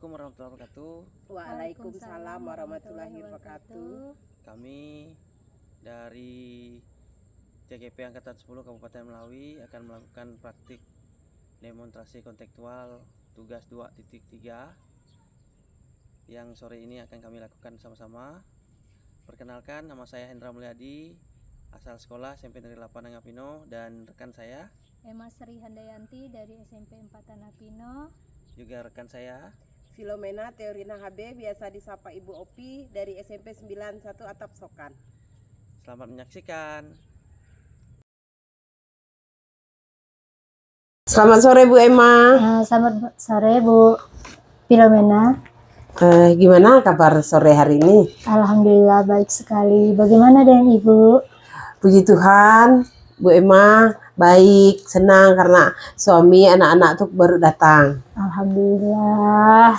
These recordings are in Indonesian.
Assalamualaikum warahmatullahi wabarakatuh. Waalaikumsalam warahmatullahi wabarakatuh. Kami dari CGP Angkatan 10 Kabupaten Melawi akan melakukan praktik demonstrasi kontekstual tugas 2.3 yang sore ini akan kami lakukan sama-sama. Perkenalkan, nama saya Hendra Mulyadi, asal sekolah SMP Negeri 8 Angapino, dan rekan saya Emma Sri Handayanti dari SMP 4 Angapino. Juga rekan saya Filomena Teorina HB, biasa disapa Ibu Opi, dari SMP 91 Atap Sokan. Selamat menyaksikan. Selamat sore Bu Emma. Selamat sore Bu Filomena. Gimana kabar sore hari ini? Alhamdulillah baik sekali. Bagaimana dengan Ibu? Puji Tuhan, Bu Emma baik, senang karena suami anak-anak tuh baru datang. Alhamdulillah.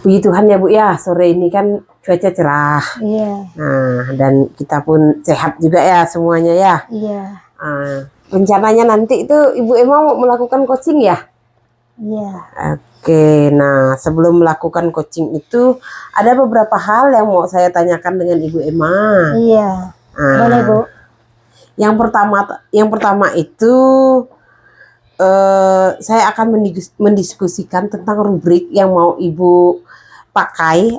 Puji Tuhan ya Bu ya, sore ini kan cuaca cerah. Iya. Nah, dan kita pun sehat juga ya semuanya ya. Iya. Rencananya nanti itu Ibu Emma mau melakukan coaching ya? Iya. Oke, nah sebelum melakukan coaching itu ada beberapa hal yang mau saya tanyakan dengan Ibu Emma. Iya. Boleh Bu. Yang pertama itu saya akan mendiskusikan tentang rubrik yang mau Ibu pakai,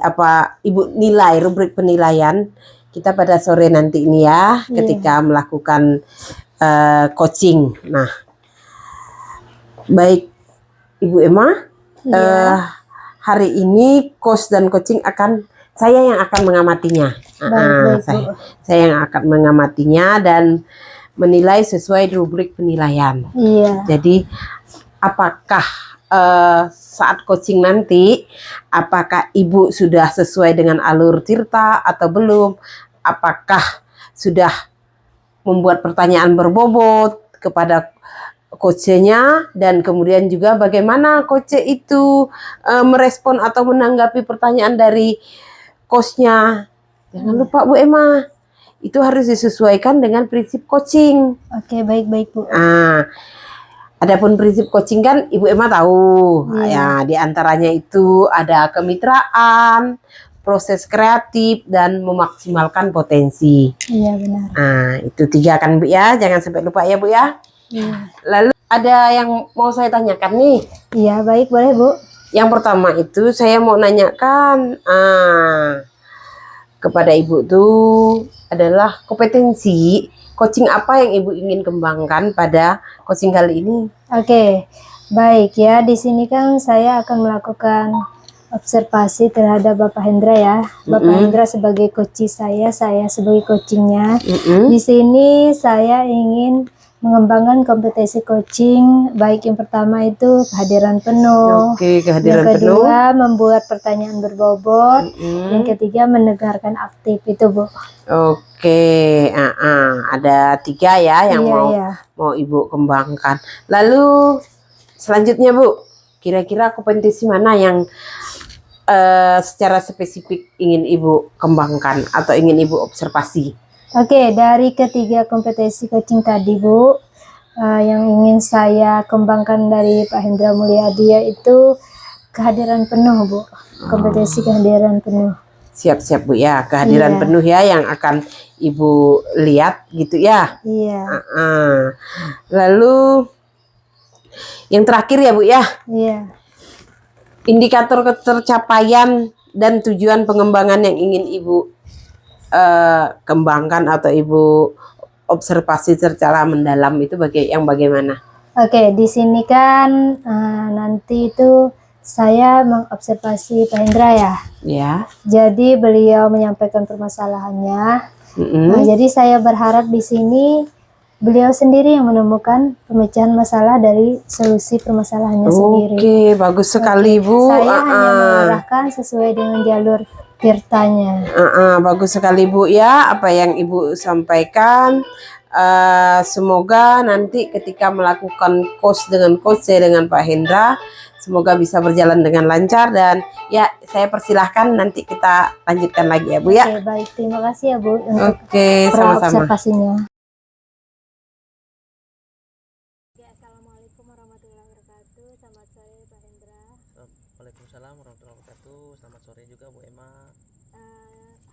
Ibu nilai, rubrik penilaian kita pada sore nanti ini ya, ketika melakukan coaching. Nah, baik Ibu Emma, hari ini coach dan coaching saya yang akan mengamatinya. Saya yang akan mengamatinya dan menilai sesuai rubrik penilaian. Iya. Jadi apakah saat coaching nanti, apakah Ibu sudah sesuai dengan alur Tirta atau belum? Apakah sudah membuat pertanyaan berbobot kepada coachnya, dan kemudian juga bagaimana coach itu merespon atau menanggapi pertanyaan dari coachnya. Jangan lupa Bu Emma, itu harus disesuaikan dengan prinsip coaching. Oke, baik-baik Bu. Adapun prinsip coaching kan Ibu Emma tahu, ya, diantaranya itu ada kemitraan, proses kreatif, dan memaksimalkan potensi. Iya benar. Itu 3 kan Bu ya, jangan sampai lupa ya Bu ya. Iya. Lalu ada yang mau saya tanyakan nih. Iya baik, boleh Bu. Yang pertama itu saya mau nanyakan kepada Ibu tuh adalah kompetensi coaching apa yang Ibu ingin kembangkan pada coaching kali ini. Oke, baik ya. Di sini kan saya akan melakukan observasi terhadap Bapak Hendra ya. Bapak Hendra sebagai coach saya sebagai coachingnya. Di sini saya ingin mengembangkan kompetensi coaching, baik yang pertama itu kehadiran penuh. Oke, kehadiran yang kedua penuh. Membuat pertanyaan berbobot. Yang ketiga mendengarkan aktif itu Bu. Oke, ada 3 ya yang mau Ibu kembangkan. Lalu selanjutnya Bu, kira-kira kompetensi mana yang secara spesifik ingin Ibu kembangkan atau ingin Ibu observasi? Oke, dari ketiga kompetensi coaching tadi Bu, yang ingin saya kembangkan dari Pak Hendra Mulyadi yaitu kehadiran penuh Bu, kompetensi kehadiran penuh. Siap-siap Bu ya, kehadiran penuh ya yang akan Ibu lihat gitu ya. Iya. Lalu yang terakhir ya Bu ya. Iya. Indikator ketercapaian dan tujuan pengembangan yang ingin Ibu kembangkan atau Ibu observasi secara mendalam itu bagaimana? Oke, di sini kan nanti itu saya mengobservasi Pak Hendra ya. Ya. Jadi beliau menyampaikan permasalahannya. Jadi saya berharap di sini beliau sendiri yang menemukan pemecahan masalah dari solusi permasalahannya sendiri. Oke, bagus sekali Bu. Saya hanya mengarahkan sesuai dengan jalur Tirtanya. Bagus sekali Bu ya, apa yang Ibu sampaikan. Semoga nanti ketika melakukan coach dengan Pak Hendra, semoga bisa berjalan dengan lancar, dan ya saya persilahkan nanti kita lanjutkan lagi ya Bu ya. Oke, baik, terima kasih ya Bu untuk sama-sama. observasinya.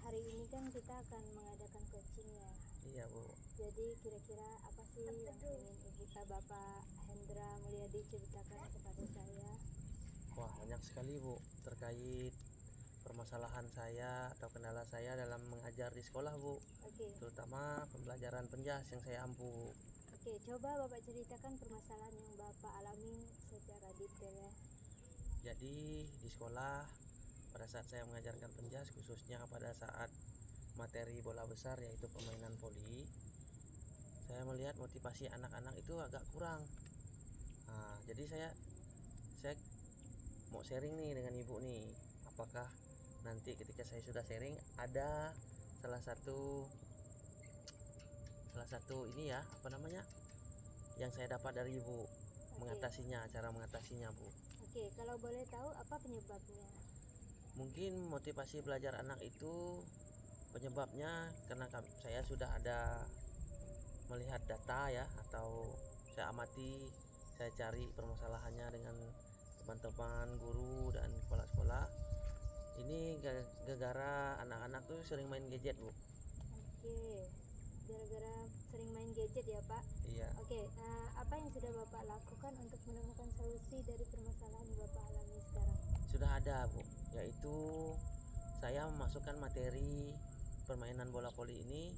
hari ini kan kita akan mengadakan coaching ya. Iya Bu. Jadi kira-kira apa sih yang ingin Bapak Hendra Mulyadi ceritakan kepada saya? Wah, banyak sekali Bu terkait permasalahan saya atau kendala saya dalam mengajar di sekolah Bu, Oke. terutama pembelajaran penjas yang saya ampu. Oke, coba Bapak ceritakan permasalahan yang Bapak alami secara detail ya. Jadi di sekolah pada saat saya mengajarkan penjas, khususnya pada saat materi bola besar yaitu permainan voli, saya melihat motivasi anak-anak itu agak kurang. Nah, jadi saya mau sharing nih dengan ibu nih, apakah nanti ketika saya sudah sharing ada salah satu ini ya, apa namanya, yang saya dapat dari ibu mengatasinya, cara mengatasinya Bu. Oke, kalau boleh tahu apa penyebabnya? Mungkin motivasi belajar anak itu penyebabnya karena saya sudah ada melihat data ya, atau saya amati, saya cari permasalahannya dengan teman-teman guru dan kepala sekolah. Ini gara-gara anak-anak tuh sering main gadget Bu. Oke, gara-gara sering main gadget ya Pak. Iya. Oke, apa yang sudah Bapak lakukan untuk menemukan solusi dari permasalahan yang Bapak alami sekarang? Sudah ada Bu, yaitu saya memasukkan materi permainan bola voli ini,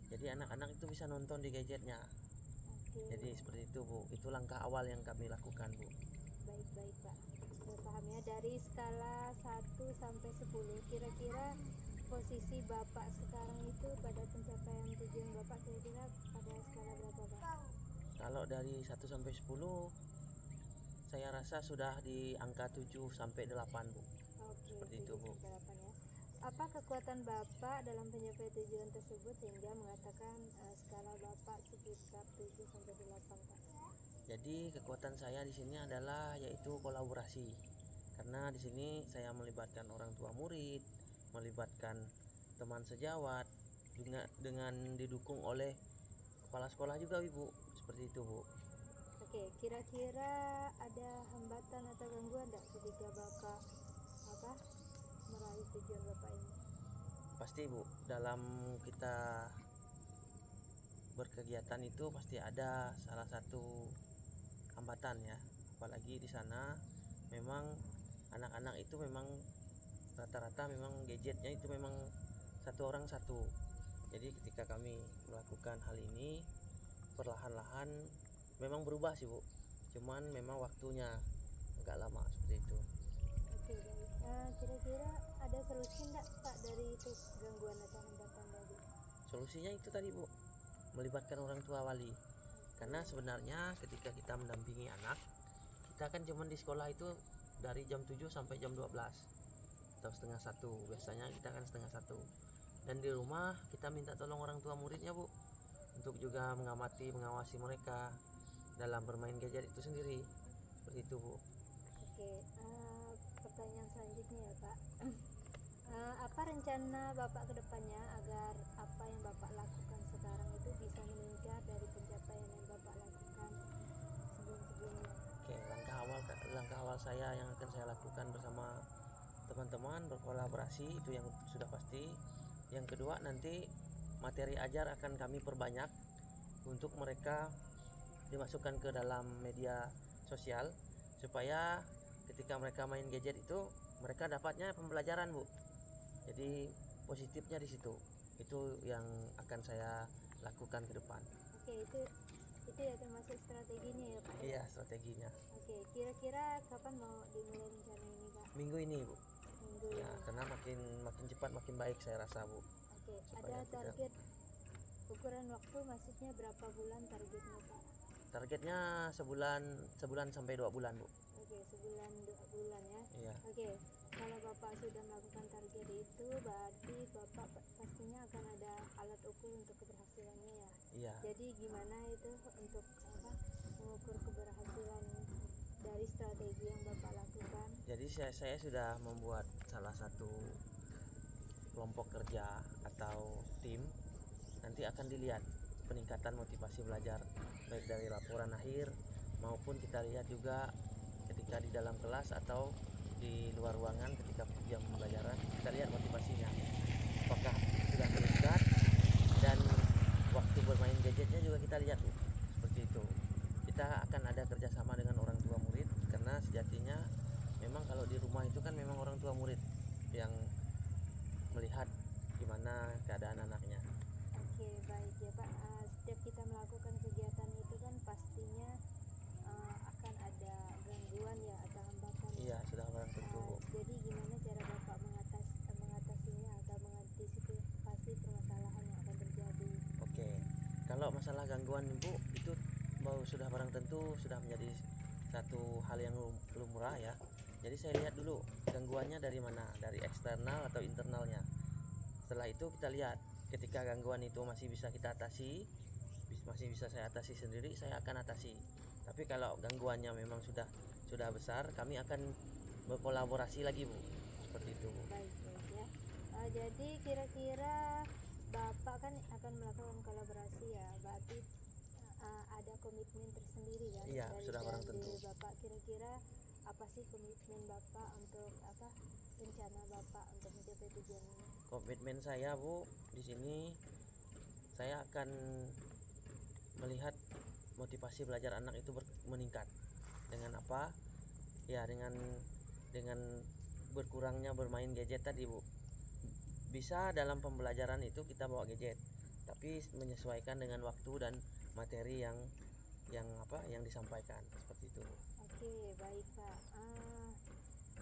jadi anak-anak itu bisa nonton di gadgetnya. Oke. Jadi seperti itu Bu, itu langkah awal yang kami lakukan Bu. Baik Pak, sudah paham ya. Dari skala 1 sampai 10, kira-kira posisi Bapak sekarang itu pada pencapaian tujuan Bapak kira-kira pada skala berapa Pak? Kalau dari 1 sampai 10, saya rasa sudah di angka 7 sampai 8 Bu. Oke, Seperti itu, 7 Bu. sampai 8 ya. Apa kekuatan Bapak dalam pencapaian tujuan tersebut sehingga mengatakan skala Bapak sekitar 7 sampai 8 Pak? Jadi kekuatan saya di sini adalah yaitu kolaborasi. Karena di sini saya melibatkan orang tua murid, melibatkan teman sejawat, dengan didukung oleh kepala sekolah juga Ibu. Seperti itu Bu. Oke, kira-kira ada hambatan atau gangguan enggak ketika Bapak meraih tujuan Bapak ini? Pasti Bu, dalam kita berkegiatan itu pasti ada salah satu hambatan ya. Apalagi di sana memang anak-anak itu memang rata-rata memang gadgetnya itu memang satu orang satu. Jadi ketika kami melakukan hal ini perlahan-lahan memang berubah sih Bu, cuman memang waktunya agak lama seperti itu. Oke, baik. Kira-kira ada solusi enggak Pak dari itu gangguan atau hambatan tadi? Solusinya itu tadi Bu, melibatkan orang tua wali. Karena sebenarnya ketika kita mendampingi anak, kita kan cuma di sekolah itu dari jam 7 sampai jam 12 atau setengah 1, biasanya kita kan setengah 1. Dan di rumah kita minta tolong orang tua muridnya Bu, untuk juga mengamati, mengawasi mereka dalam bermain gadget itu sendiri. Seperti itu Bu. Oke, pertanyaan selanjutnya ya Pak. Apa rencana Bapak ke depannya agar apa yang Bapak lakukan sekarang itu bisa meningkat dari pencapaian yang Bapak lakukan sebelum-sebelumnya? Oke, langkah awal saya yang akan saya lakukan bersama teman-teman berkolaborasi itu yang sudah pasti. Yang kedua, nanti materi ajar akan kami perbanyak untuk mereka dimasukkan ke dalam media sosial supaya ketika mereka main gadget itu mereka dapatnya pembelajaran Bu. Jadi positifnya di situ. Itu yang akan saya lakukan ke depan. Oke, itu ya termasuk strateginya ya Pak? Iya, strateginya. Oke, kira-kira kapan mau dimulai rencana ini Pak? Minggu ini Bu. Minggu Ya, ini. karena makin cepat makin baik saya rasa Bu. Oke, supaya ada tidak- target ukuran waktu, maksudnya berapa bulan targetnya Pak? Targetnya sebulan sampai 2 bulan Bu. Oke, sebulan 2 bulan ya. Iya. Oke, kalau Bapak sudah melakukan target itu berarti Bapak pastinya akan ada alat ukur untuk keberhasilannya ya. Iya. Jadi gimana itu untuk mengukur keberhasilan dari strategi yang Bapak lakukan? Jadi saya sudah membuat salah satu kelompok kerja atau tim. Nanti akan dilihat peningkatan motivasi belajar baik dari laporan akhir maupun kita lihat juga ketika di dalam kelas atau di luar ruangan ketika jam pembelajaran, kita lihat motivasinya. kita lihat Bu, seperti itu. Kita akan ada kerjasama dengan orang tua murid, karena sejatinya memang kalau di rumah itu kan memang orang tua murid yang melihat gimana keadaan anaknya. Oke, baik ya Pak. Setiap kita melakukan kegiatan itu kan pastinya akan ada gangguan ya atau hambatan. Iya, sudah barang tentu Bu. Jadi gimana cara Bapak mengatasinya atau mengantisipasi permasalahan yang akan terjadi? Oke, kalau masalah gangguan Bu itu sudah barang tentu sudah menjadi satu hal yang lumrah ya. Jadi saya lihat dulu gangguannya dari mana, dari eksternal atau internalnya. Setelah itu kita lihat, ketika gangguan itu masih bisa kita atasi, masih bisa saya atasi sendiri, saya akan atasi. Tapi kalau gangguannya memang sudah besar, kami akan berkolaborasi lagi Bu, seperti itu Bu. Baik ya. Jadi kira-kira Bapak kan akan melakukan kolaborasi ya, berarti ada komitmen tersendiri kan? Iya, sudah barang dari tentu. Bapak kira-kira apa sih komitmen Bapak untuk rencana Bapak untuk mencapai tujuan ini? Komitmen saya Bu, di sini saya akan melihat motivasi belajar anak itu meningkat. Dengan apa? Ya dengan berkurangnya bermain gadget tadi Bu. Bisa dalam pembelajaran itu kita bawa gadget, tapi menyesuaikan dengan waktu dan materi yang disampaikan, seperti itu. Oke, baik Pak.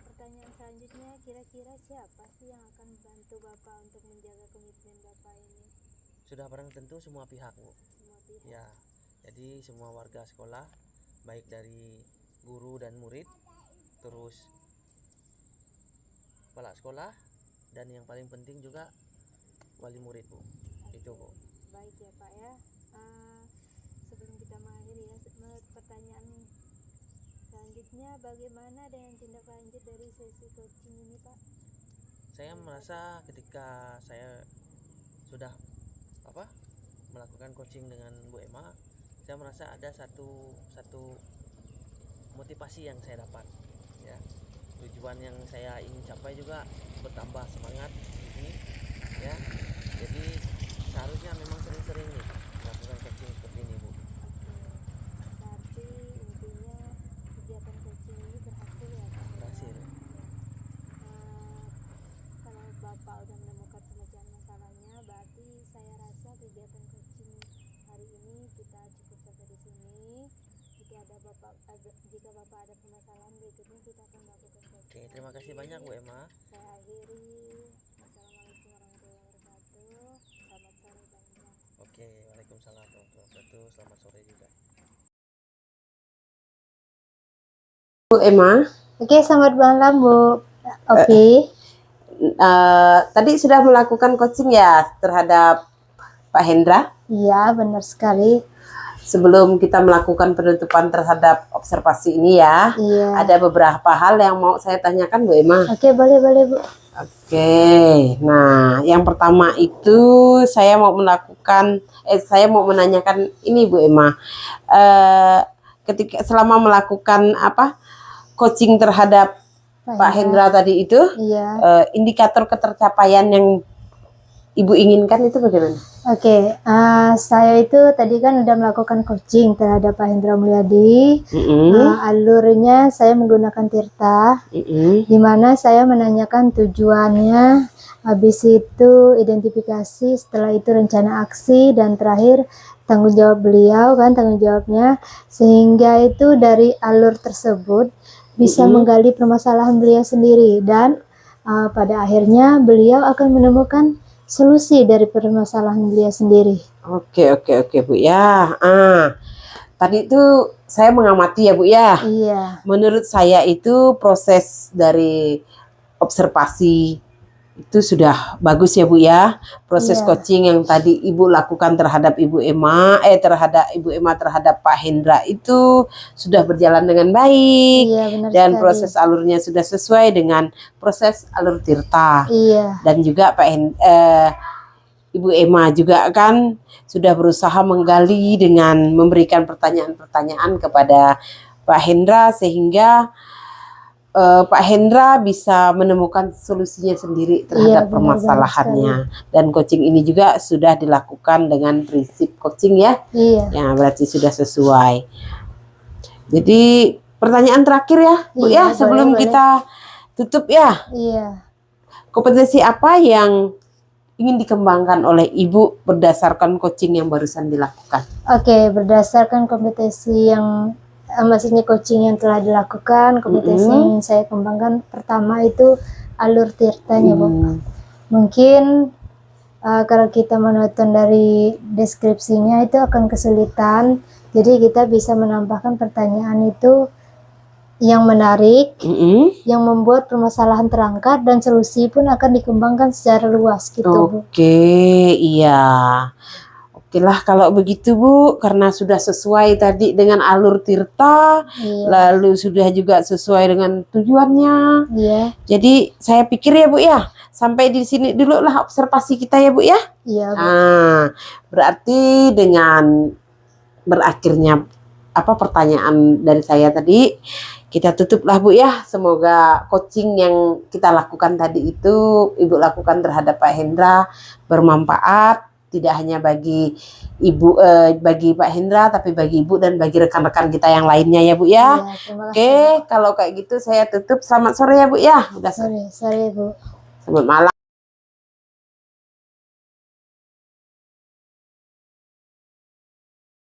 Pertanyaan selanjutnya, kira-kira siapa sih yang akan membantu Bapak untuk menjaga komitmen Bapak ini? Sudah barang tentu semua pihak Bu. Semua pihak. Ya, jadi semua warga sekolah, baik dari guru dan murid, terus kepala sekolah, dan yang paling penting juga wali murid Bu. Itu Bu. Baik ya Pak ya. Sebelum kita mengakhiri ya, pertanyaan selanjutnya, bagaimana dengan tindak lanjut dari sesi coaching ini Pak? Saya merasa ketika saya sudah melakukan coaching dengan Bu Emma, saya merasa ada satu motivasi yang saya dapat ya. Tujuan yang saya ingin capai juga bertambah semangat ini ya. Jadi seharusnya memang sering-sering nih melakukan coaching seperti ini Bu. Berarti intinya kegiatan coaching ini berhasil ya Pak? Berhasil. Kalau Bapak udah menemukan pemecahan masalahnya, berarti saya rasa kegiatan coaching hari ini kita cukup sampai di sini. Jika Bapak ada permasalahan berikutnya, kita akan melakukan coaching. Oke, terima kasih banyak Bu Emma. Saya akhiri. Assalamualaikum warahmatullahi wabarakatuh. Selamat sore Pak Indra. Oke, waalaikumsalam warahmatullahi wabarakatuh. Selamat sore juga. Bu Emma, Oke, selamat malam Bu. Oke. tadi sudah melakukan coaching ya terhadap Pak Hendra. Iya, benar sekali. Sebelum kita melakukan penutupan terhadap observasi ini ya, Iya. ada beberapa hal yang mau saya tanyakan Bu Emma. Oke, boleh Bu. Oke, nah yang pertama itu saya mau menanyakan ini Bu Emma. Ketika selama melakukan coaching terhadap Pak Hendra tadi itu, Iya. indikator ketercapaian yang Ibu inginkan itu bagaimana? Oke, saya itu tadi kan udah melakukan coaching terhadap Pak Hendra Mulyadi. Alurnya saya menggunakan Tirta, di mana saya menanyakan tujuannya, habis itu identifikasi, setelah itu rencana aksi, dan terakhir tanggung jawab beliau kan, tanggung jawabnya, sehingga itu dari alur tersebut bisa menggali permasalahan beliau sendiri, dan pada akhirnya beliau akan menemukan solusi dari permasalahan beliau sendiri. Oke Bu ya. Tadi itu saya mengamati ya Bu ya. Iya. Menurut saya itu proses dari observasi itu sudah bagus ya Bu ya. Proses Iya. coaching yang tadi Ibu lakukan terhadap Ibu Emma, terhadap Pak Hendra itu sudah berjalan dengan baik. Iya, benar Dan sekali. proses alurnya sudah sesuai dengan proses alur Tirta. Iya. Dan juga Ibu Emma juga kan sudah berusaha menggali dengan memberikan pertanyaan-pertanyaan kepada Pak Hendra, sehingga Pak Hendra bisa menemukan solusinya sendiri Iya, terhadap benar-benar permasalahannya. Dan coaching ini juga sudah dilakukan dengan prinsip coaching ya. Iya. Ya, berarti sudah sesuai. Jadi pertanyaan terakhir ya, Bu Iya, ya, sebelum boleh. kita tutup ya. Iya. Kompetensi apa yang ingin dikembangkan oleh Ibu berdasarkan coaching yang barusan dilakukan? Oke, berdasarkan kompetensi yang maksudnya coaching yang telah dilakukan, kompetensi yang saya kembangkan pertama itu alur tirtanya, Bu. Mungkin kalau kita menonton dari deskripsinya itu akan kesulitan, jadi kita bisa menambahkan pertanyaan itu yang menarik, yang membuat permasalahan terangkat dan solusi pun akan dikembangkan secara luas gitu, Bu. Oke, iya. Oke lah kalau begitu Bu, karena sudah sesuai tadi dengan alur tirta, Iya. lalu sudah juga sesuai dengan tujuannya. Iya. Jadi saya pikir ya Bu ya, sampai di sini dulu lah observasi kita ya Bu ya. Iya, Bu. Nah, berarti dengan berakhirnya pertanyaan dari saya tadi, kita tutuplah Bu ya. Semoga coaching yang kita lakukan tadi itu Ibu lakukan terhadap Pak Hendra bermanfaat, tidak hanya bagi Ibu, bagi Pak Hendra, tapi bagi Ibu dan bagi rekan-rekan kita yang lainnya ya Bu ya. Iya, terima kasih. Oke, kalau kayak gitu saya tutup. Selamat sore ya Bu ya. Udah Sore, Bu. Selamat malam.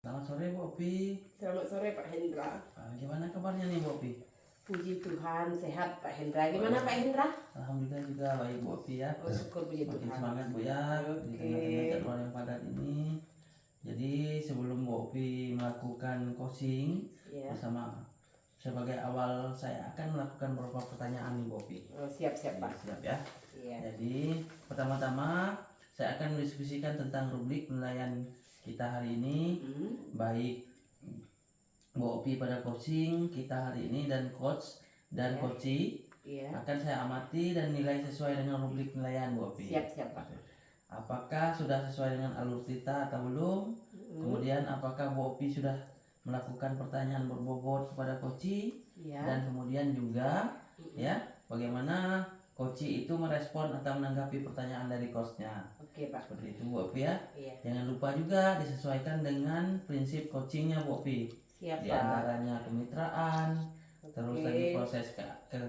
Selamat sore Bu Opi. Selamat sore Pak Hendra. Gimana kabarnya nih Bu Opi? Puji Tuhan sehat Pak Hendra. Gimana Pak Hendra? Alhamdulillah juga baik Bu Opi ya. Oh syukur puji Makin Tuhan. semangat Bu ya di tengah-tengah jadwal yang padat ini. Jadi sebelum Bu Opi melakukan coaching bersama, sebagai awal saya akan melakukan beberapa pertanyaan nih Bu Opi. Oh, siap-siap Pak. Siap ya. Iya. Jadi pertama-tama saya akan mendiskusikan tentang rubrik penilaian kita hari ini, baik Bu Opi pada coaching kita hari ini dan coach dan coachee akan saya amati dan nilai sesuai dengan rubrik penilaian Bu Opi. Siap Pak. Apakah sudah sesuai dengan alur cerita atau belum? Kemudian apakah Bu Opi sudah melakukan pertanyaan berbobot kepada coachee? Dan kemudian juga ya bagaimana coachee itu merespon atau menanggapi pertanyaan dari coachnya. Oke Pak. Seperti itu Bu Opi ya. Iya. Jangan lupa juga disesuaikan dengan prinsip coachingnya Bu Opi. Siap Di antaranya kemitraan, terus lagi proses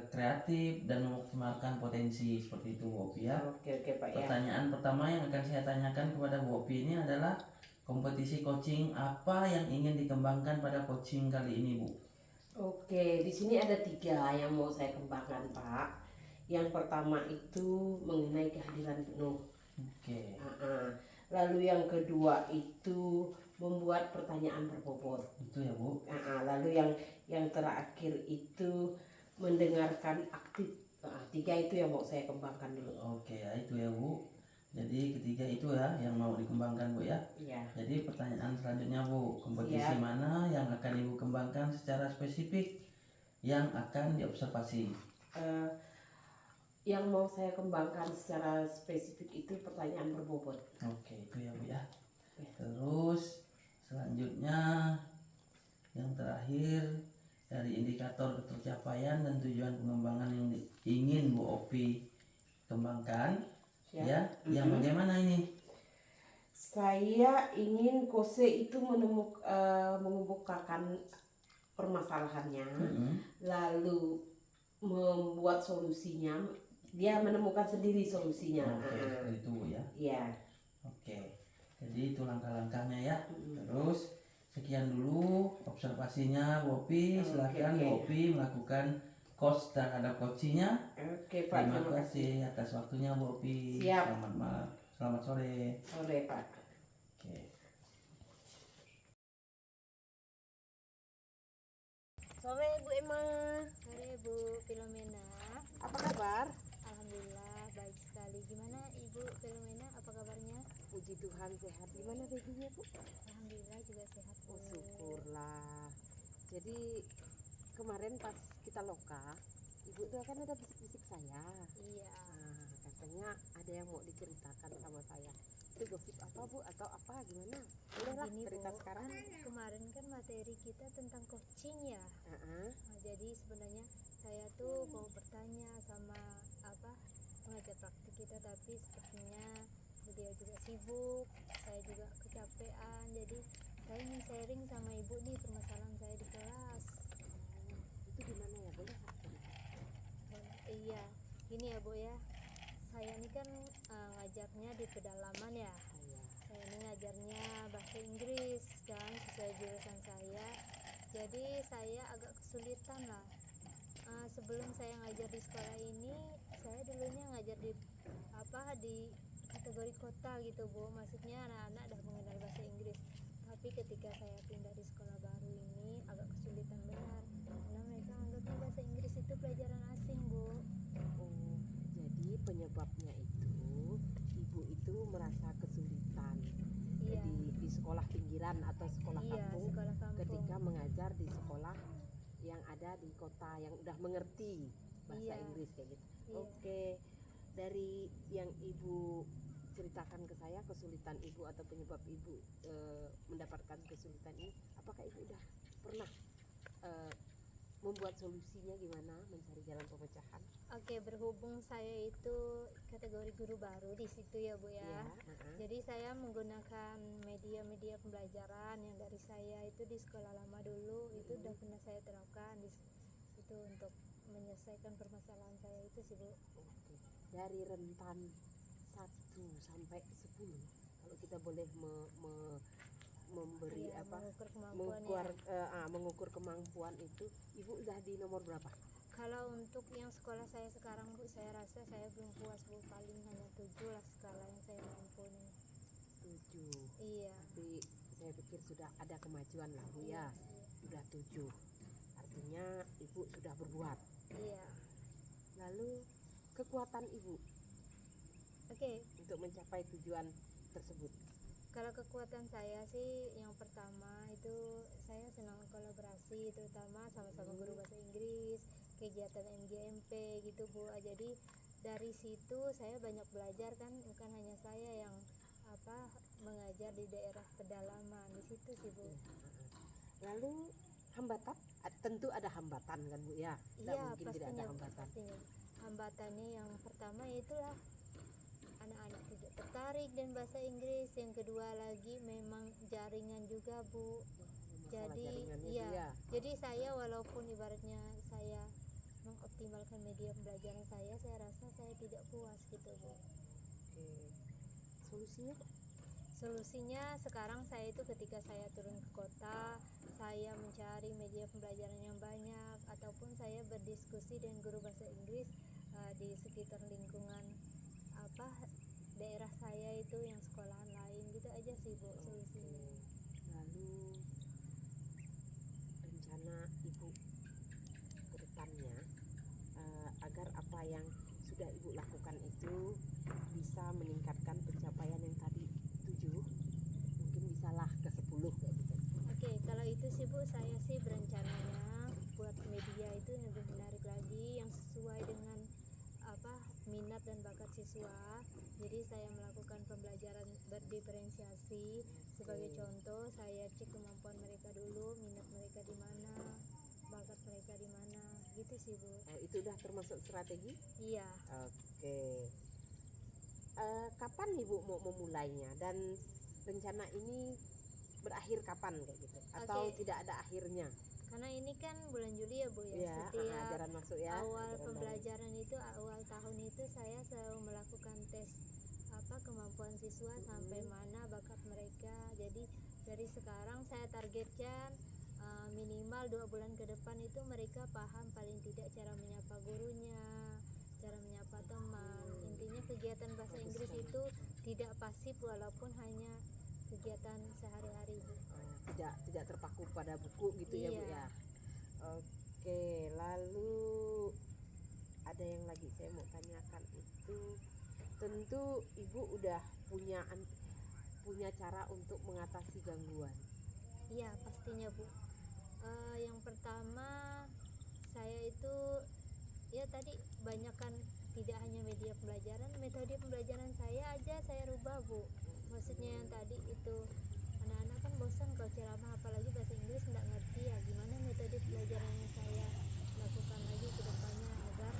kreatif dan memaksimalkan potensi, seperti itu Bu Opi ya. Oke Pak ya. Pertanyaan pertama yang akan saya tanyakan kepada Bu Opi ini adalah kompetisi coaching apa yang ingin dikembangkan pada coaching kali ini Bu? Oke, di sini ada 3 yang mau saya kembangkan Pak. Yang pertama itu mengenai kehadiran penuh. Oke. Lalu yang kedua itu membuat pertanyaan berbobot. Itu ya Bu. Lalu yang terakhir itu mendengarkan aktif. 3 itu yang mau saya kembangkan dulu. Oke ya, itu ya Bu. Jadi ketiga itu ya yang mau dikembangkan Bu ya. Iya. Jadi pertanyaan selanjutnya Bu, kompetisi mana yang akan Ibu kembangkan secara spesifik yang akan diobservasi? Yang mau saya kembangkan secara spesifik itu pertanyaan berbobot. Oke, itu ya Bu ya. Terus selanjutnya yang terakhir, dari indikator tercapaian dan tujuan pengembangan yang ingin Bu Opi kembangkan ya, yang bagaimana ini? Saya ingin Kose itu mengemukakan permasalahannya, lalu membuat solusinya, dia menemukan sendiri solusinya. Oke, seperti itu Bu ya. Iya. Oke, jadi itu langkah-langkahnya ya. Terus sekian dulu observasinya Bu Opi. Silakan Bu Opi melakukan coach terhadap coachingnya. Oke Pak, Terima kasih atas waktunya Bu Opi. Siap. Selamat malam, selamat sore. Sore Pak. Oke. Sore Bu Emma. Sore Bu Filomena. Apa kabar? Alhamdulillah baik sekali. Gimana Ibu Filomena? Apa kabarnya? Puji Tuhan sehat. Gimana babynya Bu? Alhamdulillah juga sehat Bu. Oh syukurlah. Jadi kemarin pas kita loka, Ibu tuh kan ada bisik-bisik saya. Iya. Katanya ada yang mau diceritakan sama saya. Itu gosip apa Bu atau apa gimana? Boleh lah Gini, cerita Bu, sekarang. kan kemarin kan materi kita tentang coaching ya. Nah, jadi sebenarnya saya tuh mau bertanya sama pengajar praktik kita, tapi sepertinya beliau juga sibuk, saya juga kecapean, jadi saya ingin sharing sama ibu nih permasalahan saya di kelas. Itu gimana ya, boleh nggak cerita? Iya, gini ya Bu ya, saya ini kan ngajarnya di pedalaman ya. Iya. Saya ini ngajarnya bahasa Inggris kan, sesuai jurusan saya. Jadi saya agak kesulitan lah. Sebelum saya ngajar di sekolah ini, saya dulunya ngajar di kategori kota gitu Bu. Maksudnya anak-anak dah mengenal bahasa Inggris. Tapi ketika saya pindah di sekolah baru ini agak kesulitan benar, karena mereka anggapnya bahasa Inggris itu pelajaran asing Bu. Oh, jadi penyebabnya itu ibu itu merasa kesulitan. Iya. Jadi di sekolah pinggiran atau sekolah Iya, kampung, sekolah kampung. ketika mengajar di sekolah yang ada di kota yang udah mengerti bahasa Iya. Inggris kayak gitu. Iya. Oke, dari yang ibu ceritakan ke saya, kesulitan ibu atau penyebab ibu mendapatkan kesulitan ini, apakah ibu udah pernah membuat solusinya, gimana mencari jalan pemecahan? Oke, berhubung saya itu kategori guru baru di situ ya Bu ya. Jadi saya menggunakan media-media pembelajaran yang dari saya itu di sekolah lama dulu itu udah pernah saya terapkan itu untuk menyelesaikan permasalahan saya itu sih Bu. Oke. Dari rentan 1 sampai 10, kalau kita boleh memberi Iya, apa mengukur kemampuan ya. mengukur kemampuan itu, ibu udah di nomor berapa? Kalau untuk yang sekolah saya sekarang Bu, saya rasa saya belum puas Bu, paling hanya 7 lah skala yang saya mampu nih. 7. Iya. Tapi saya pikir sudah ada kemajuan lah Bu Iya, ya. Udah 7. Artinya ibu sudah berbuat. iya. Lalu kekuatan ibu Oke, untuk mencapai tujuan tersebut. kalau kekuatan saya sih yang pertama itu saya senang kolaborasi, terutama sama-sama guru bahasa Inggris, kegiatan MGMP gitu Bu. Jadi dari situ saya banyak belajar kan, bukan hanya saya yang mengajar di daerah pedalaman di situ sih Bu. Lalu hambatan, tentu ada hambatan kan Bu ya, tidak Iya, mungkin tidak ada hambatan. pastinya. Hambatannya yang pertama itulah anak-anak tidak tertarik dan bahasa Inggris. Yang kedua lagi memang jaringan juga Bu. Masalah Jadi jaringannya iya, Bu ya. jadi saya walaupun ibaratnya saya mengoptimalkan media pembelajaran saya rasa saya tidak puas gitu Bu. Oke. Solusinya Solusinya sekarang saya itu ketika saya turun ke kota, saya mencari media pembelajaran yang banyak ataupun saya berdiskusi dengan guru bahasa Inggris di sekitar lingkungan daerah saya itu yang sekolahan lain gitu aja sih Bu solusinya. Lalu rencana ibu ke depannya, agar apa yang sudah ibu lakukan itu bisa meningkatkan pencapaian yang tadi 7, mungkin bisalah ke 10 kayak gitu. Oke, kalau itu sih Bu, saya sih berencananya buat media itu yang lebih menarik lagi, yang sesuai dengan minat dan bakat siswa. Jadi saya melakukan pembelajaran berdiferensiasi. Sebagai contoh, saya cek kemampuan mereka dulu, minat mereka di mana, bakat mereka di mana, gitu sih Bu. Itu udah termasuk strategi? Iya. Oke. Kapan ibu mau memulainya dan rencana ini berakhir kapan kayak gitu? Atau Oke. tidak ada akhirnya? Karena ini kan bulan Juli ya Bu ya, Ya, setiap ajaran masuk ya. awal ajaran pembelajaran itu awal tahun itu saya selalu melakukan tes kemampuan siswa sampai mana bakat mereka. Jadi dari sekarang saya targetkan minimal 2 bulan ke depan itu mereka paham paling tidak cara menyapa gurunya, cara menyapa teman. Intinya kegiatan bahasa Inggris itu tidak pasif walaupun hanya kegiatan sehari-hari Bu. Tidak terpaku pada buku gitu ya Bu Iya. ya. Oke, lalu ada yang lagi saya mau tanyakan itu, tentu ibu udah punya cara untuk mengatasi gangguan. Iya pastinya Bu. Yang pertama saya itu ya tadi banyakkan tidak hanya media pembelajaran, metode pembelajaran saya aja saya rubah Bu. Maksudnya yang tadi itu anak-anak kan bosan kalau ceramah apalagi bahasa Inggris nggak ngerti ya, gimana metode pembelajaran yang saya lakukan lagi ke depannya agar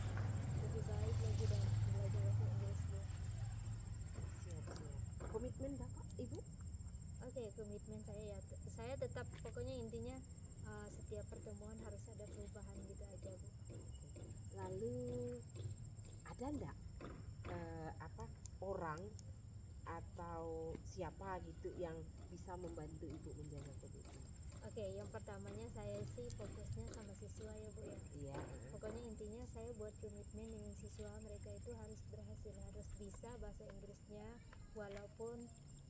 lebih baik lagi dan belajar bahasa Inggris, Bu. Siap. Komitmen Bapak, Ibu? Oke, komitmen saya ya, saya tetap pokoknya intinya setiap pertemuan harus ada perubahan gitu aja, Bu. Lalu ada enggak orang atau siapa gitu yang bisa membantu Ibu menjaga komitmen? Oke, yang pertamanya saya sih fokusnya sama siswa ya, Bu ya. Iya. Pokoknya intinya saya buat komitmen dengan siswa, mereka itu harus berhasil, harus bisa bahasa Inggrisnya walaupun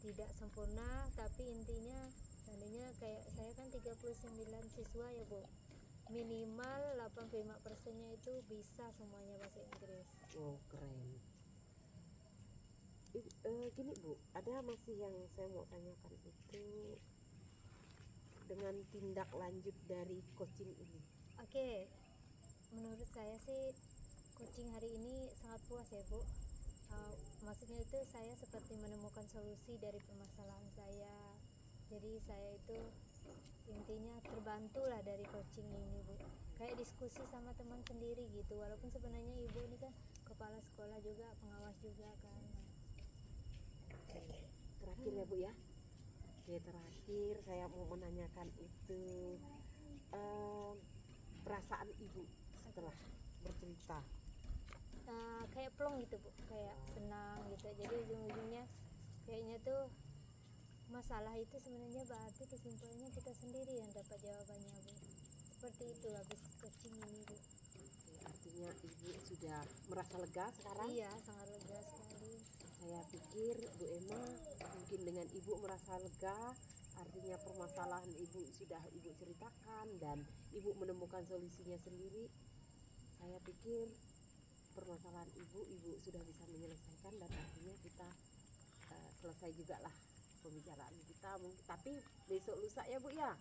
tidak sempurna, tapi intinya seandainya kayak saya kan 39 siswa ya, Bu. Minimal 85%-nya itu bisa semuanya bahasa Inggris. Oh, keren. Gini Bu, ada masih yang saya mau tanyakan itu dengan tindak lanjut dari coaching ini. Oke, menurut saya sih coaching hari ini sangat puas ya, Bu. Maksudnya itu saya seperti menemukan solusi dari permasalahan saya. Jadi saya itu intinya terbantu lah dari coaching ini, Bu. Kayak diskusi sama teman sendiri gitu, walaupun sebenarnya Ibu ini kan kepala sekolah juga, pengawas juga kan. Terakhir ya Bu ya. Oke, terakhir saya mau menanyakan itu perasaan Ibu setelah bercerita. Kayak plong gitu, Bu, kayak senang gitu. Jadi ujung-ujungnya kayaknya tuh masalah itu sebenarnya berarti kesimpulannya kita sendiri yang dapat jawabannya, Bu. Seperti itu habis coaching ini, Bu. Oke, artinya Ibu sudah merasa lega sekarang? Iya, sangat lega sekali. Saya pikir Bu Emma mungkin dengan Ibu merasa lega, artinya permasalahan Ibu sudah Ibu ceritakan dan Ibu menemukan solusinya sendiri. Saya pikir permasalahan Ibu sudah bisa menyelesaikan dan artinya kita selesai juga lah pembicaraan kita. Mungkin tapi besok lusa ya Bu ya.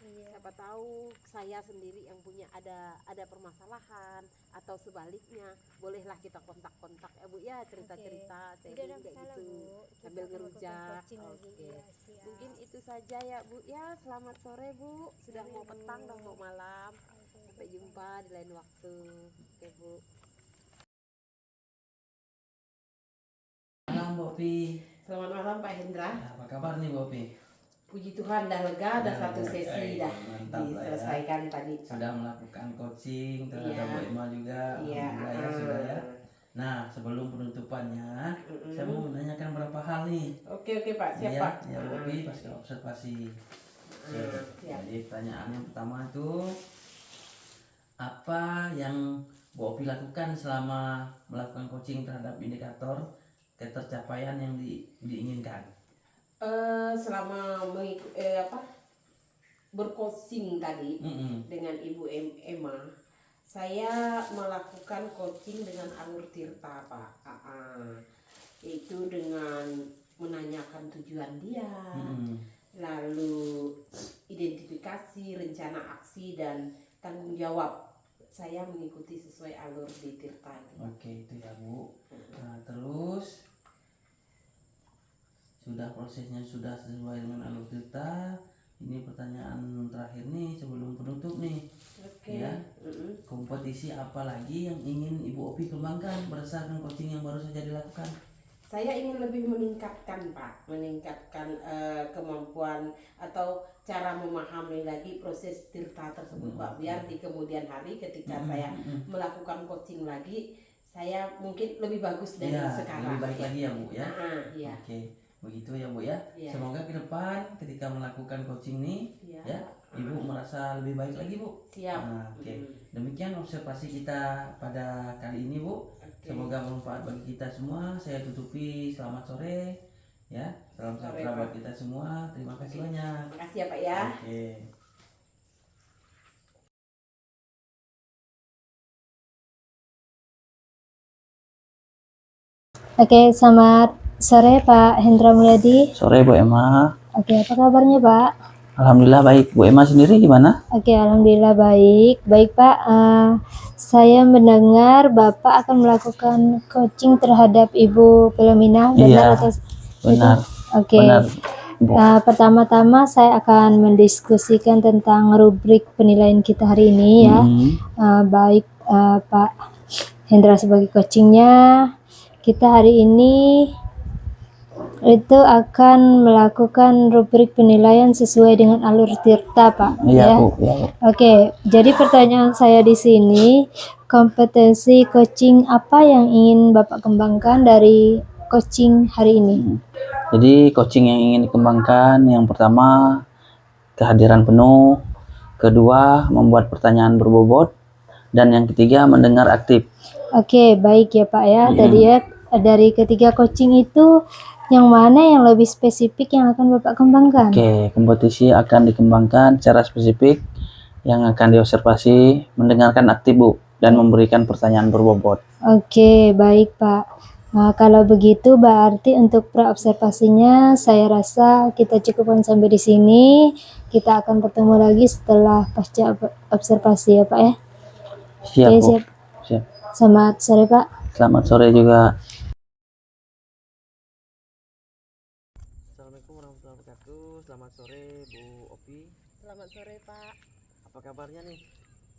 Iya. Siapa tahu saya sendiri yang punya ada permasalahan atau sebaliknya, bolehlah kita kontak-kontak ya Bu ya, cerita-cerita Tidak ada kayak masalah, gitu Bu. Kita sambil akan ngerujak. melakukan coaching lagi. Oke. Iya, siap. Mungkin itu saja ya Bu ya. Selamat sore Bu. Sudah Sore, mau Bu. petang dan mau malam. Oke, Sampai jumpa di lain waktu. Oke Bu. Malam Bopi. Selamat malam Pak Hendra. Apa kabar nih Bopi? Puji Tuhan dah lega, dah Dah satu lega. sesi dah Mantap lah ya. diselesaikan tadi. Sudah melakukan coaching terhadap Iya. Bu Emma juga. Iya. Alhamdulillah ya sudah ya. Nah, sebelum penutupannya, saya mau menanyakan beberapa hal nih. Oke Pak, siap Iya, Pak. ya Bopi pasti observasi. Oke, Siap. jadi pertanyaan yang pertama itu apa yang Bu Opi lakukan selama melakukan coaching terhadap indikator ketercapaian yang diinginkan? Selama bercoaching tadi dengan Ibu Emma, saya melakukan coaching dengan alur tirta Pak. Itu dengan menanyakan tujuan dia, lalu identifikasi, rencana aksi dan tanggung jawab. Saya mengikuti sesuai alur di tirta. Oke, itu ya Bu. Nah, terus sudah prosesnya sudah sesuai dengan alur kita. Ini pertanyaan terakhir nih sebelum penutup nih. Oke. Ya. Kompetisi apa lagi yang ingin Ibu Opi kembangkan berdasarkan coaching yang baru saja dilakukan? Saya ingin lebih meningkatkan Pak, kemampuan atau cara memahami lagi proses tirta tersebut Pak, biar di kemudian hari ketika saya melakukan coaching lagi, saya mungkin lebih bagus dari sekarang. Lebih baik lagi ya Bu ya. Iya. Oke, begitu ya Bu ya. Iya. Semoga ke depan ketika melakukan coaching nih Iya. ya, Ibu merasa lebih baik lagi Bu. Siap. Nah, oke. Demikian observasi kita pada kali ini Bu. Semoga bermanfaat bagi kita semua. Saya tutupi, selamat sore ya. Salam Sore, sejahtera buat Pak. kita semua. Terima kasih banyak. Terima kasih ya Pak ya. Oke. Oke, selamat sore Pak Hendra Mulyadi. Sore Bu Emma. Oke, apa kabarnya Pak? Alhamdulillah baik. Bu Emma sendiri gimana? Oke, alhamdulillah baik. Baik Pak, saya mendengar Bapak akan melakukan coaching terhadap Ibu Filomena, benar Iya, atau benar. Oke. Benar. Bu? Pertama-tama saya akan mendiskusikan tentang rubrik penilaian kita hari ini ya. Baik Pak Hendra sebagai coachingnya, kita hari ini itu akan melakukan rubrik penilaian sesuai dengan alur tirta, Pak. Iya, ya. Bu. Iya, Bu. Oke, jadi pertanyaan saya di sini, kompetensi coaching apa yang ingin Bapak kembangkan dari coaching hari ini? Jadi coaching yang ingin dikembangkan, yang pertama kehadiran penuh, kedua membuat pertanyaan berbobot, dan yang ketiga mendengar aktif. Oke, baik ya Pak ya. Tadi ya dari ketiga coaching itu yang mana yang lebih spesifik yang akan Bapak kembangkan? Oke, kompetisi akan dikembangkan secara spesifik yang akan diobservasi, mendengarkan aktif, Bu, dan memberikan pertanyaan berbobot. Oke, baik Pak. Nah, kalau begitu berarti untuk pra-observasinya saya rasa kita cukupkan sampai di sini. Kita akan bertemu lagi setelah pasca observasi ya Pak ya. Siap, Oke, Bu. siap. Siap. Selamat sore Pak. Selamat sore juga. Assalamualaikum warahmatullahi wabarakatuh. Selamat sore Bu Opi. Selamat sore Pak. Apa kabarnya nih?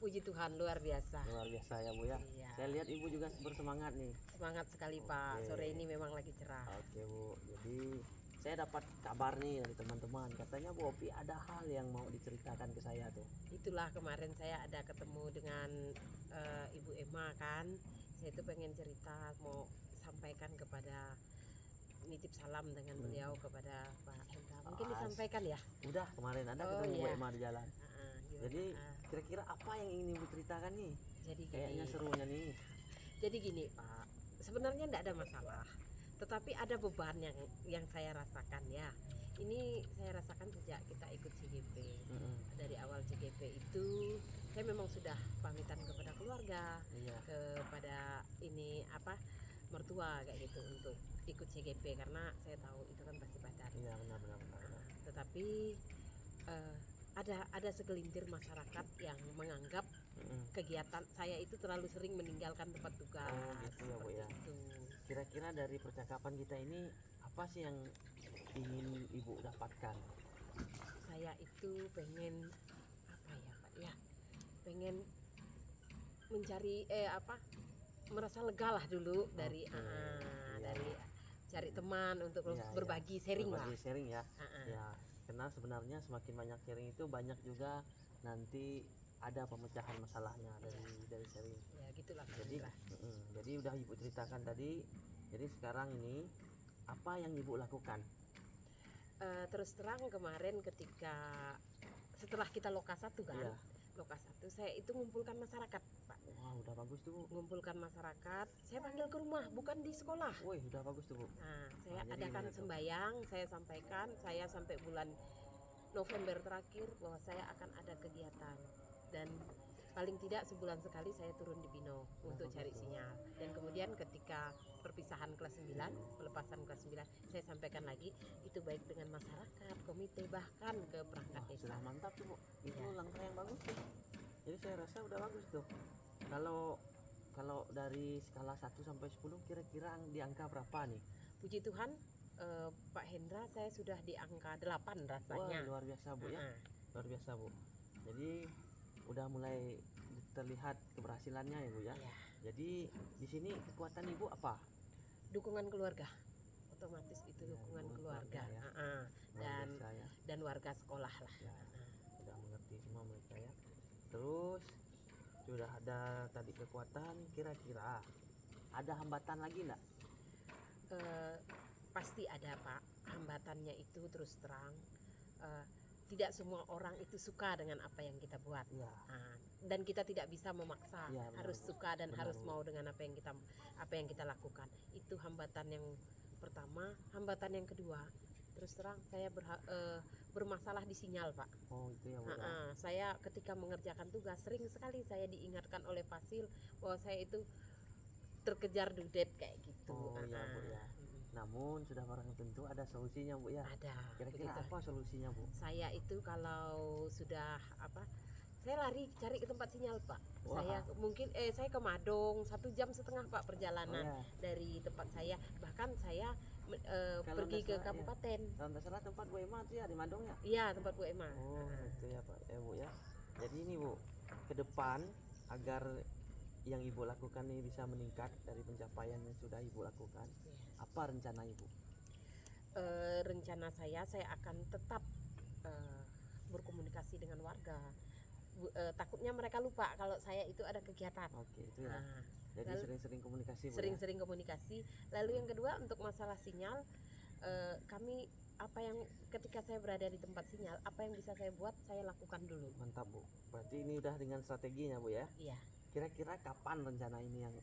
Puji Tuhan luar biasa. Luar biasa ya Bu ya. Iya. Saya lihat Ibu juga bersemangat nih. Semangat sekali Pak. Oke. Sore ini memang lagi cerah. Oke Bu. Jadi saya dapat kabar nih dari teman-teman. Katanya Bu Opi ada hal yang mau diceritakan ke saya tuh. Itulah kemarin saya ada ketemu dengan Ibu Emma kan. Saya itu pengen cerita, mau sampaikan kepada nitip salam dengan beliau kepada Pak Hendra. Mungkin disampaikan ya. Udah kemarin ada Oh, ketemu Bu iya. Emma di jalan. Gimana? Jadi kira-kira apa yang ingin Ibu ceritakan nih? Jadi Kayaknya gini. serunya nih. Jadi gini Pak, sebenarnya tidak ada masalah, tetapi ada beban yang saya rasakan ya. Ini saya rasakan sejak kita ikut CGP. Dari awal CGP itu saya memang sudah pamitan kepada keluarga, Iya. kepada ini apa mertua kayak gitu untuk ikut CGP karena saya tahu itu kan pasti padat. Iya benar. Tetapi ada segelintir masyarakat yang menganggap kegiatan saya itu terlalu sering meninggalkan tempat tugas. Oh gitu ya Bu ya. Itu. Kira-kira dari percakapan kita ini apa sih yang ingin Ibu dapatkan? Saya itu pengen apa ya Pak ya, pengen mencari merasa lega lah dulu dari dari cari teman untuk Iya, berbagi sharing lah. Berbagi sharing ya. Ya, karena sebenarnya semakin banyak sharing itu banyak juga nanti ada pemecahan masalahnya dari sharing. Ya gitulah. Jadi udah Ibu ceritakan tadi. Jadi sekarang ini apa yang Ibu lakukan? Terus terang kemarin ketika setelah kita loka 1 kan, Iya. loka 1 saya itu ngumpulkan masyarakat Pak. Wah udah bagus tuh Bu. Ngumpulkan masyarakat, saya panggil ke rumah bukan di sekolah. Wih udah bagus tuh Bu. Nah, saya Jadi adakan gimana tuh? sembayang, saya sampaikan, saya sampai bulan November terakhir bahwa saya akan ada kegiatan dan paling tidak sebulan sekali saya turun di Bino untuk cari sinyal. Dan kemudian ketika perpisahan kelas 9, pelepasan kelas 9, saya sampaikan lagi itu baik dengan masyarakat, komite bahkan ke perangkat desa. Sudah mantap tuh Bu. Itu Ya. langkah yang bagus tuh. Jadi saya rasa udah bagus tuh. Kalau dari skala 1 sampai 10 kira-kira di angka berapa nih? Puji Tuhan Pak Hendra saya sudah di angka 8 rasanya. Wah, luar biasa Bu ya. Luar biasa Bu. Jadi udah mulai terlihat keberhasilannya ya Bu ya. Ya. Jadi di sini kekuatan Ibu apa? Dukungan keluarga. Otomatis itu Ya, dukungan dukungan keluarga. keluarga ya. Dan Luar biasa ya. dan warga sekolah lah. Ya, sudah mengerti semua mereka ya. Terus sudah ada tadi kekuatan, kira-kira ada hambatan lagi enggak? Pasti ada Pak, hambatannya itu terus terang tidak semua orang itu suka dengan apa yang kita buat. Iya. Dan kita tidak bisa memaksa, Iya, benar, harus Bu. suka dan Benar, harus Bu. mau dengan apa yang kita lakukan. Itu hambatan yang pertama. Hambatan yang kedua, terus terang saya bermasalah di sinyal Pak. Oh itu ya Bu. Ya. Saya ketika mengerjakan tugas sering sekali saya diingatkan oleh Fasil bahwa saya itu terkejar dudet kayak gitu. Oh iya Bu ya. Namun sudah barang tentu ada solusinya Bu ya. Ada. Kira-kira begitu. apa solusinya Bu? Saya itu kalau sudah saya lari cari ke tempat sinyal Pak. Wah. Saya ke Madong 1,5 jam Pak perjalanan Oh, ya. dari tempat saya. Bahkan saya Kalau pergi ke salah, kabupaten. Kalau nggak salah tempat Bu Emma tuh ya di Madong ya. Iya, tempat Bu Emma. Oh itu ya Pak ya Bu ya. Jadi ini Bu, ke depan agar yang Ibu lakukan ini bisa meningkat dari pencapaian yang sudah Ibu lakukan. Apa rencana Ibu? Rencana saya akan tetap berkomunikasi dengan warga. Takutnya mereka lupa kalau saya itu ada kegiatan. Oke itu ya. Nah, Jadi lalu- sering-sering komunikasi Bu. sering-sering komunikasi. Lalu yang kedua untuk masalah sinyal, kami apa yang ketika saya berada di tempat sinyal, apa yang bisa saya buat saya lakukan dulu. Mantap Bu. Berarti ini udah dengan strateginya Bu ya. Iya, Kira-kira kapan rencana ini yang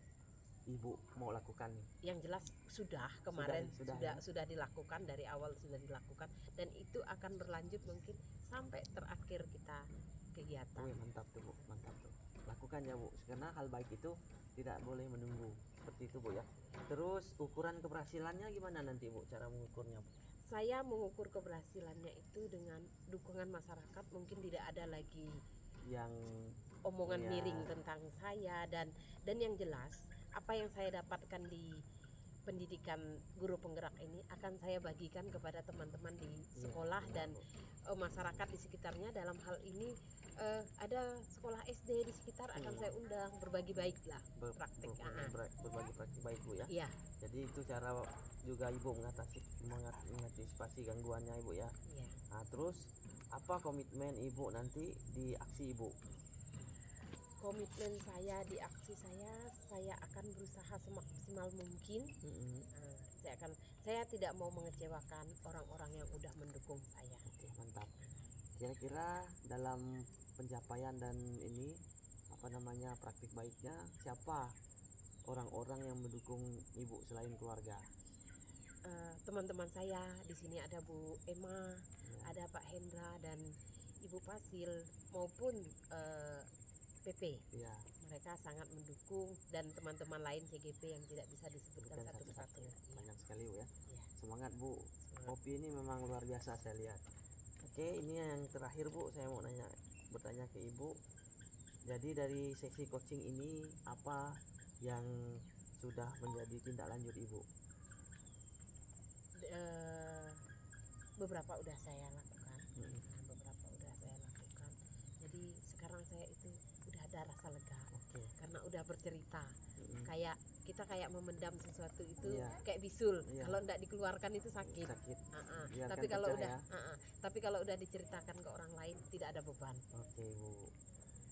Ibu mau lakukan nih? yang jelas sudah kemarin Sudah, sudah ya? dilakukan, dari awal sudah dilakukan, dan itu akan berlanjut mungkin sampai terakhir kita kegiatan. Wih, mantap tuh Bu, mantap tuh. Lakukan ya Bu, karena hal baik itu tidak boleh menunggu. Seperti itu Bu ya. Terus ukuran keberhasilannya gimana nanti Bu, cara mengukurnya Bu? Saya mengukur keberhasilannya itu dengan dukungan masyarakat. Mungkin tidak ada lagi Yang omongan Iya. miring tentang saya, dan yang jelas apa yang saya dapatkan di pendidikan guru penggerak ini akan saya bagikan kepada teman-teman di sekolah dan masyarakat di sekitarnya. Dalam hal ini ada sekolah SD di sekitar akan saya undang, berbagi baik lah praktik. berbagi praktik baik Bu ya. Iya, Jadi itu cara juga Ibu mengantisipasi gangguannya Ibu ya. iya. Nah, terus apa komitmen Ibu nanti di aksi Ibu? Komitmen saya di aksi saya akan berusaha semaksimal mungkin. Saya tidak mau mengecewakan orang-orang yang udah mendukung saya. Oke, mantap. Kira-kira dalam pencapaian dan ini praktik baiknya siapa orang-orang yang mendukung Ibu selain keluarga? Teman-teman saya di sini ada Bu Emma, ada Pak Hendra dan Ibu Pasil maupun PP. Iya. Mereka sangat mendukung, dan teman-teman lain CGP yang tidak bisa disebutkan Bukan satu persatu. Iya. Banyak sekali Bu ya. Iya. Semangat Bu. Semangat. Kopi ini memang luar biasa saya lihat. Oke, ini yang terakhir Bu, saya mau bertanya ke Ibu. Jadi dari sesi coaching ini apa yang sudah menjadi tindak lanjut Ibu? Beberapa udah saya lakukan. Beberapa udah saya lakukan. Jadi sekarang saya itu udah ada rasa lega. Oke. Karena udah bercerita. Kayak kita kayak memendam sesuatu itu Iya. kayak bisul. Iya. Kalau tidak dikeluarkan itu sakit. Sakit. Biarkan Tapi kalau pecah udah ya. tapi kalau udah diceritakan ke orang lain tidak ada beban. Oke Bu,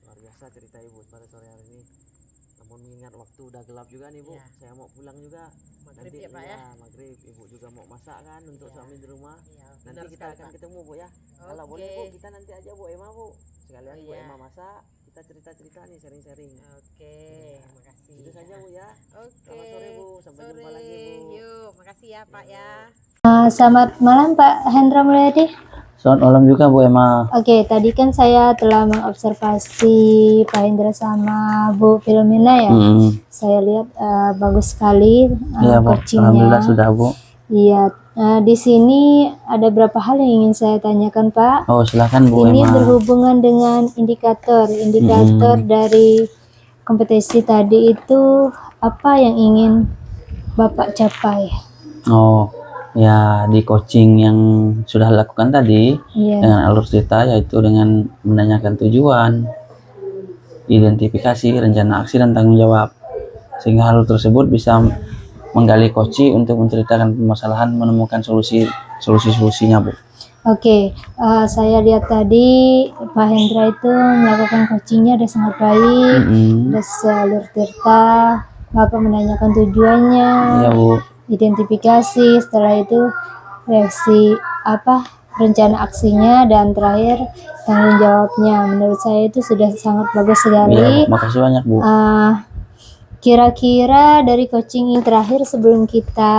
luar biasa cerita Ibu pada sore hari ini. Namun mengingat waktu udah gelap juga nih Bu, Iya. saya mau pulang juga. Maghrib Nanti ya Pak ya. maghrib. Ibu juga mau masak kan untuk Iya. suami di rumah. Iya, Nanti benar kita sekali, akan Pak. ketemu Bu ya. Kalau Oke. boleh Bu, kita nanti aja Bu Emma Bu. Sekalian Bu Iya. Emma masak, kita cerita-cerita nih, sharing-sharing. Oke, Iya. makasih. Itu saja Bu ya. Oke. Selamat sore Bu, sampai jumpa lagi Bu. Yuk, makasih ya Pak Iya. ya. Selamat malam Pak Hendra Mulyadi. Selamat malam juga Bu Emma. Oke, tadi kan saya telah mengobservasi Pak Hendra sama Bu Filomena ya. Saya lihat bagus sekali Iya Bu, alhamdulillah coachingnya. sudah Bu. Iya, di sini ada beberapa hal yang ingin saya tanyakan Pak. Oh silakan Bu Ini Emma. berhubungan dengan indikator dari kompetensi tadi itu apa yang ingin Bapak capai? Oh ya, di coaching yang sudah lakukan tadi Iya. dengan alur cerita, yaitu dengan menanyakan tujuan, identifikasi, rencana aksi, dan tanggung jawab, sehingga hal tersebut bisa menggali coaching untuk menceritakan permasalahan, menemukan solusinya Bu. Oke, saya lihat tadi Pak Hendra itu melakukan coachingnya udah sangat baik, udah sealur cerita, Bapak menanyakan tujuannya, Iya Bu. identifikasi, setelah itu reaksi rencana aksinya, dan terakhir tanggung jawabnya. Menurut saya itu sudah sangat bagus Iya sekali. Bu, makasih banyak Bu. Kira-kira dari coaching yang terakhir sebelum kita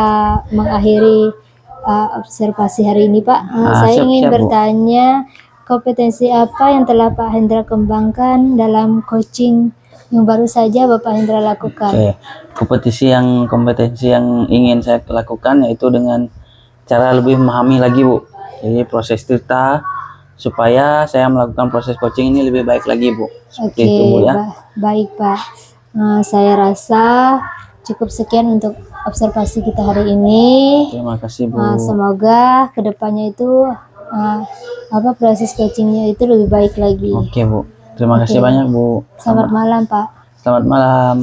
mengakhiri observasi hari ini Pak, saya ingin siap, Bu. bertanya kompetensi apa yang telah Pak Hendra kembangkan dalam coaching yang baru saja Bapak Hendra lakukan. Oke, kompetensi yang ingin saya lakukan yaitu dengan cara lebih memahami lagi Bu. Jadi proses cerita supaya saya melakukan proses coaching ini lebih baik lagi Bu. Seperti itu Bu ya. Baik Pak. Saya rasa cukup sekian untuk observasi kita hari ini. Terima kasih Bu. Semoga kedepannya itu proses coachingnya itu lebih baik lagi. Oke Bu. Terima kasih banyak Bu. Selamat malam Pak. Selamat malam.